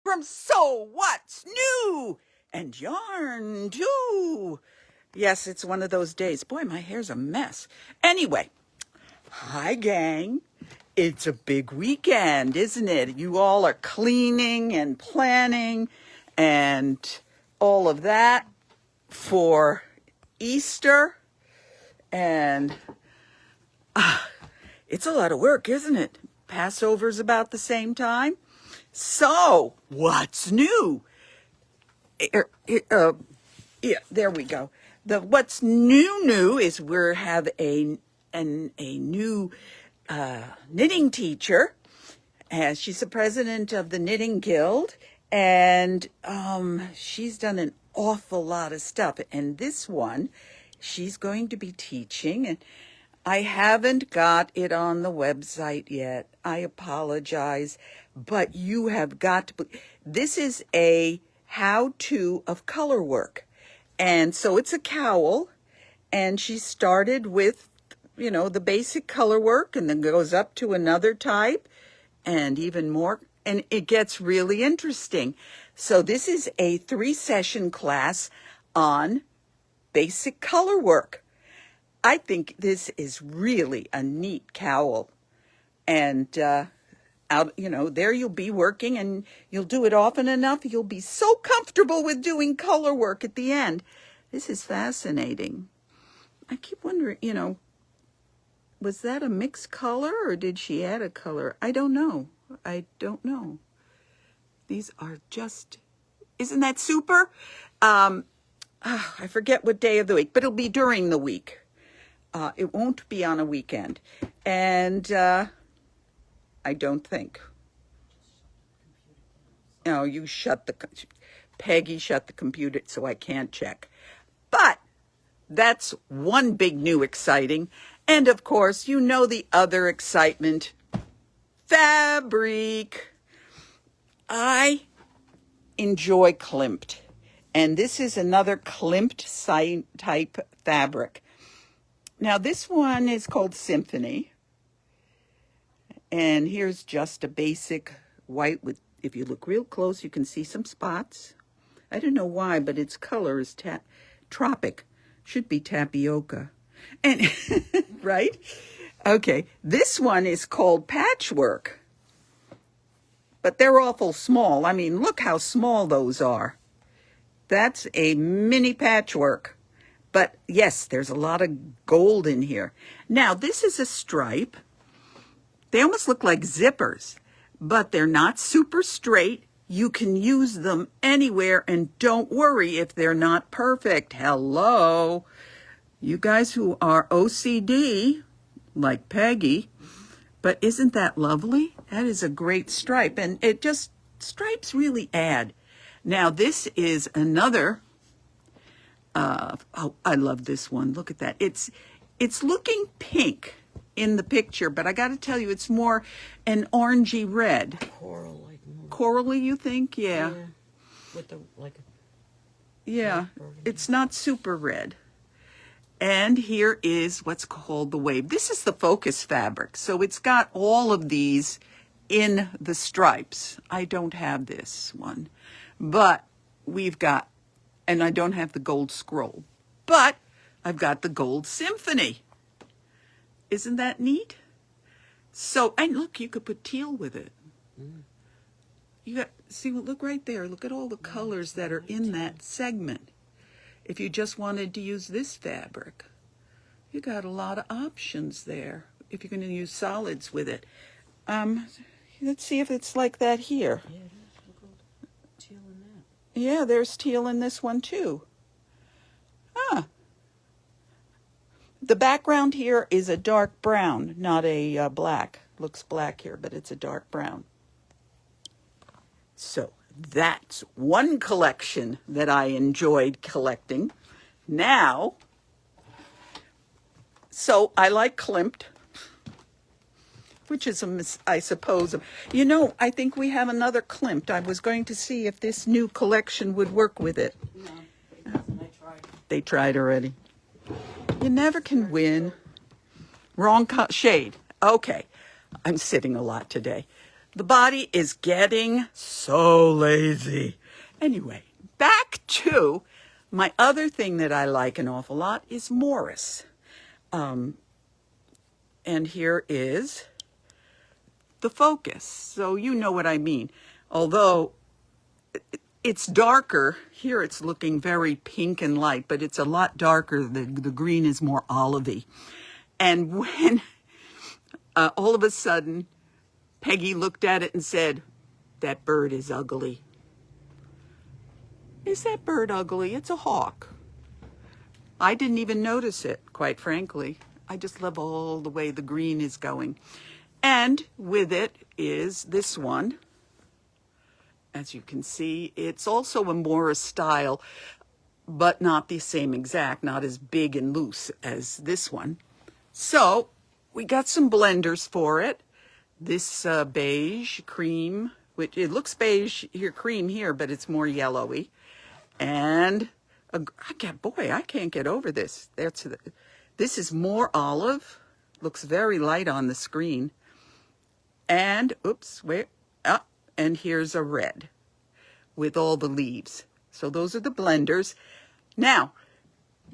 from So What's New and Yarn Too. Yes, it's one of those days. Boy, my hair's a mess. Anyway, hi, gang. It's a big weekend, isn't it? You all are cleaning and planning and all of that for Easter. And it's a lot of work, isn't it? Passover's about the same time. So, what's new? Yeah, there we go. What's new is we have a new knitting teacher, and she's the president of the Knitting Guild, and she's done an awful lot of stuff. And this one, she's going to be teaching, and I haven't got it on the website yet. I apologize, but you have got to. This is a how-to of color work. And so it's a cowl, and she started with, the basic color work, and then goes up to another type and even more, and it gets really interesting. So this is a 3-session class on basic color work. I think this is really a neat cowl. And there you'll be working, and you'll do it often enough. You'll be so comfortable with doing color work at the end. This is fascinating. I keep wondering, was that a mixed color or did she add a color? I don't know. These are just, isn't that super? I forget what day of the week, but it'll be during the week. It won't be on a weekend. And I don't think. No, Peggy shut the computer so I can't check. But that's one big new exciting. And of course, the other excitement, fabric. I enjoy Klimt. And this is another Klimt type fabric. Now, this one is called Symphony. And here's just a basic white with, if you look real close, you can see some spots. I don't know why, but its color is tropic. Should be tapioca. And right? Okay, this one is called Patchwork. But they're awful small. I mean, look how small those are. That's a mini patchwork. But yes, there's a lot of gold in here. Now, this is a stripe. They almost look like zippers, but they're not super straight. You can use them anywhere, and don't worry if they're not perfect. Hello. You guys who are OCD, like Peggy, but isn't that lovely? That is a great stripe, and stripes really add. Now, this is another, I love this one. Look at that. It's looking pink in the picture, but I got to tell you, it's more an orangey red. Coral, like corally, you think? Yeah. With the Yeah, it's not super red. And here is what's called the wave. This is the focus fabric, so it's got all of these in the stripes. I don't have this one, but we've got, and I don't have the gold scroll, but I've got the gold symphony. Isn't that neat? So, and look, you could put teal with it. Look right there. Look at all the colors that are in that segment. If you just wanted to use this fabric, you got a lot of options there. If you're going to use solids with it. Let's see if it's like that here. Yeah, it is. Look at teal in that. Yeah, there's teal in this one too. The background here is a dark brown, not a black. Looks black here, but it's a dark brown. So that's one collection that I enjoyed collecting. Now, so I like Klimt, which is I suppose. I think we have another Klimt. I was going to see if this new collection would work with it. No, it doesn't. I tried. They tried already. You never can win. Wrong shade. Okay. I'm sitting a lot today. The body is getting so lazy. Anyway, back to my other thing that I like an awful lot is Morris. And here is the focus. So you know what I mean. Although it's darker, here it's looking very pink and light, but it's a lot darker. The green is more olivey. And when all of a sudden Peggy looked at it and said, "That bird is ugly." Is that bird ugly? It's a hawk. I didn't even notice it, quite frankly. I just love all the way the green is going. And with it is this one. As you can see, it's also a Morris style, but not the same exact, not as big and loose as this one. So we got some blenders for it. This beige cream, which it looks beige here, cream here, but it's more yellowy. And I can't get over this. This is more olive. Looks very light on the screen. And and here's a red with all the leaves. So those are the blenders. Now,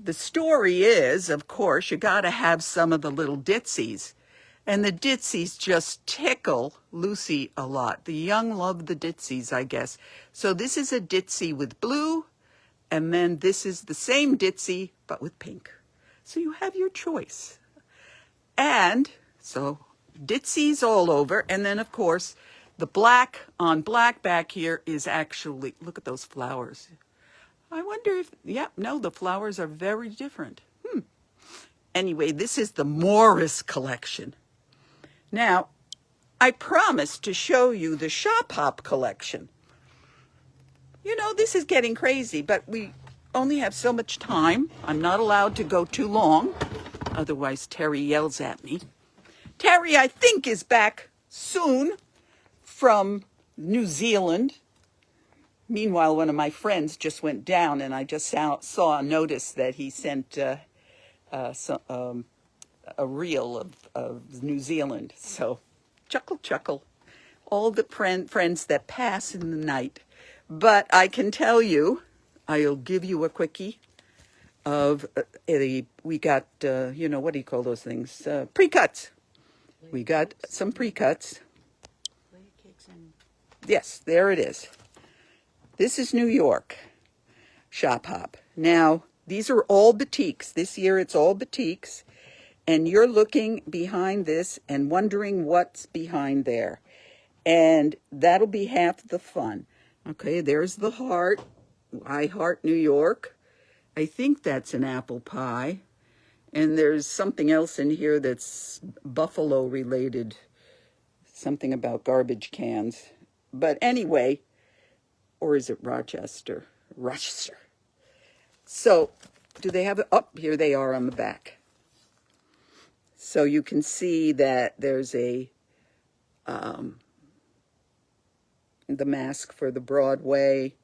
the story is, of course, you got to have some of the little ditsies. And the ditsies just tickle Lucy a lot. The young love the ditsies, I guess. So this is a ditzy with blue, and then this is the same ditzy, but with pink. So you have your choice. And so ditsies all over. And then, of course, the black on black back here is actually, look at those flowers. I wonder if, the flowers are very different. Anyway, this is the Morris collection. Now, I promised to show you the Shop Hop collection. You know, this is getting crazy, but we only have so much time. I'm not allowed to go too long. Otherwise, Terry yells at me. Terry, I think, is back soon from New Zealand. Meanwhile, one of my friends just went down, and I just saw a notice that he sent a reel of New Zealand. So, chuckle. All the friends that pass in the night. But I can tell you, I'll give you a quickie of we got, what do you call those things? Pre-cuts. We got some pre-cuts. Yes, there it is. This is New York Shop Hop. Now, these are all batiks. This year it's all batiks. And you're looking behind this and wondering what's behind there. And that'll be half the fun. Okay, there's the heart. I heart New York. I think that's an apple pie. And there's something else in here that's Buffalo related. Something about garbage cans. But anyway, or is it Rochester? Rochester. So, do they have it? Oh, here they are on the back. So you can see that there's the mask for the Broadway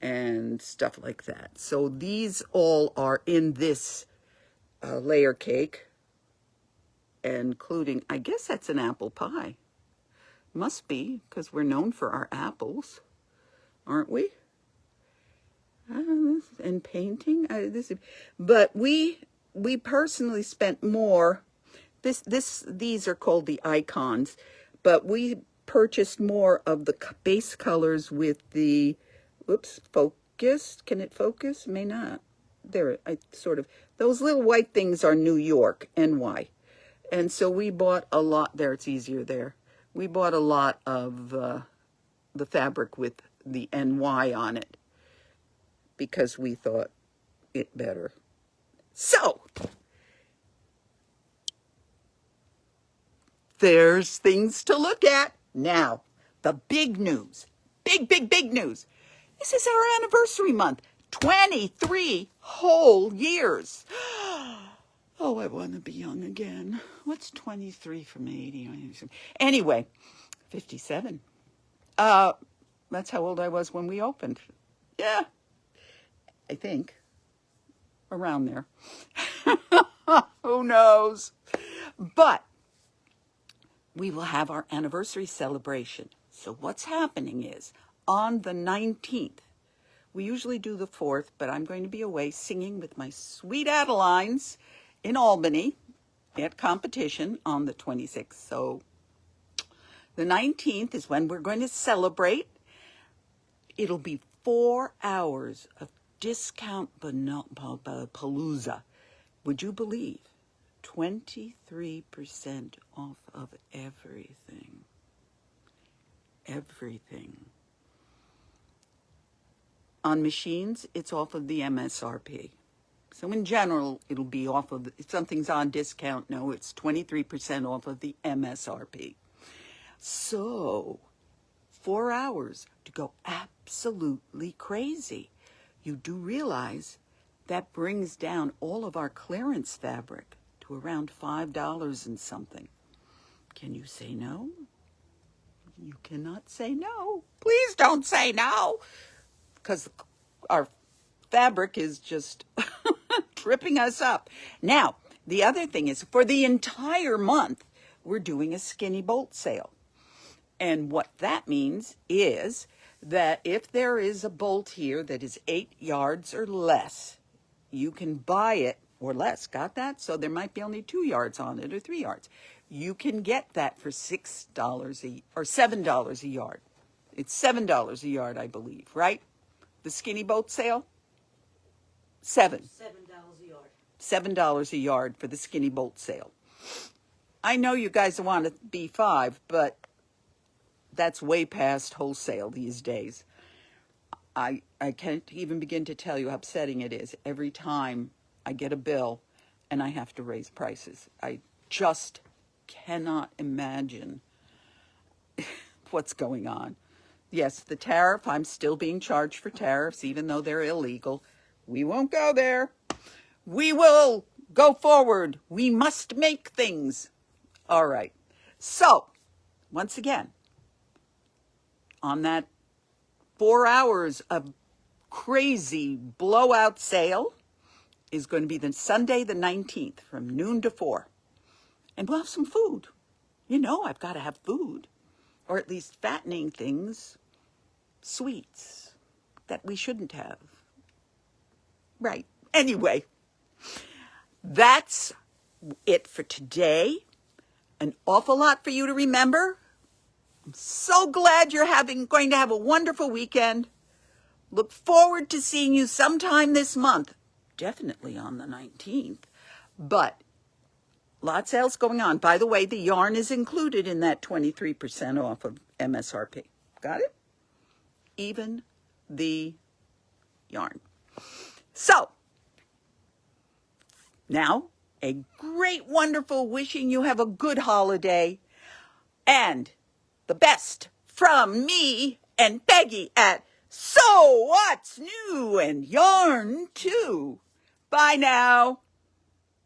and stuff like that. So these all are in this layer cake, including, I guess that's an apple pie. Must be, because we're known for our apples, aren't we? And painting. But we personally spent more. These are called the icons, but we purchased more of the base colors with the, focus. Can it focus? May not. There, those little white things are New York, NY. And so we bought a lot, there it's easier there. We bought a lot of the fabric with the NY on it because we thought it better. So, there's things to look at. Now, the big news. Big news. This is our anniversary month. 23 whole years. Oh, I want to be young again. What's 23 from 80? Anyway, 57. That's how old I was when we opened. Yeah, I think. Around there. Who knows? But we will have our anniversary celebration. So what's happening is on the 19th, we usually do the 4th, but I'm going to be away singing with my sweet Adelines in Albany at competition on the 26th. So the 19th is when we're going to celebrate. It'll be 4 hours of discount palooza. Would you believe? 23% off of everything. Everything. On machines, it's off of the MSRP. So in general, it'll be off of, if something's on discount, no, it's 23% off of the MSRP. So 4 hours to go absolutely crazy. You do realize that brings down all of our clearance fabric to around $5 and something. Can you say no? You cannot say no. Please don't say no. Because our fabric is just tripping us up. Now, the other thing is, for the entire month, we're doing a skinny bolt sale. And what that means is that if there is a bolt here that is 8 yards or less, you can buy it, or less, got that? So there might be only 2 yards on it or 3 yards. You can get that for $6 or $7 a yard. It's $7 a yard, I believe, right? The skinny boat sale? $7 a yard. $7 a yard for the skinny bolt sale. I know you guys want to be $5, but that's way past wholesale these days. I can't even begin to tell you how upsetting it is every time I get a bill and I have to raise prices. I just cannot imagine what's going on. Yes, the tariff, I'm still being charged for tariffs, even though they're illegal. We won't go there. We will go forward. We must make things. All right. So, once again, on that 4 hours of crazy blowout sale is going to be the Sunday the 19th from noon to 4. And we'll have some food. You know I've got to have food. Or at least fattening things, sweets that we shouldn't have. Right. Anyway, that's it for today. An awful lot for you to remember. I'm so glad you're going to have a wonderful weekend. Look forward to seeing you sometime this month. Definitely on the 19th. But lots else going on. By the way, the yarn is included in that 23% off of MSRP. Got it? Even the yarn. So, now, a great, wonderful wishing you have a good holiday. And the best from me and Peggy at So What's New and Yarn Too. Bye now.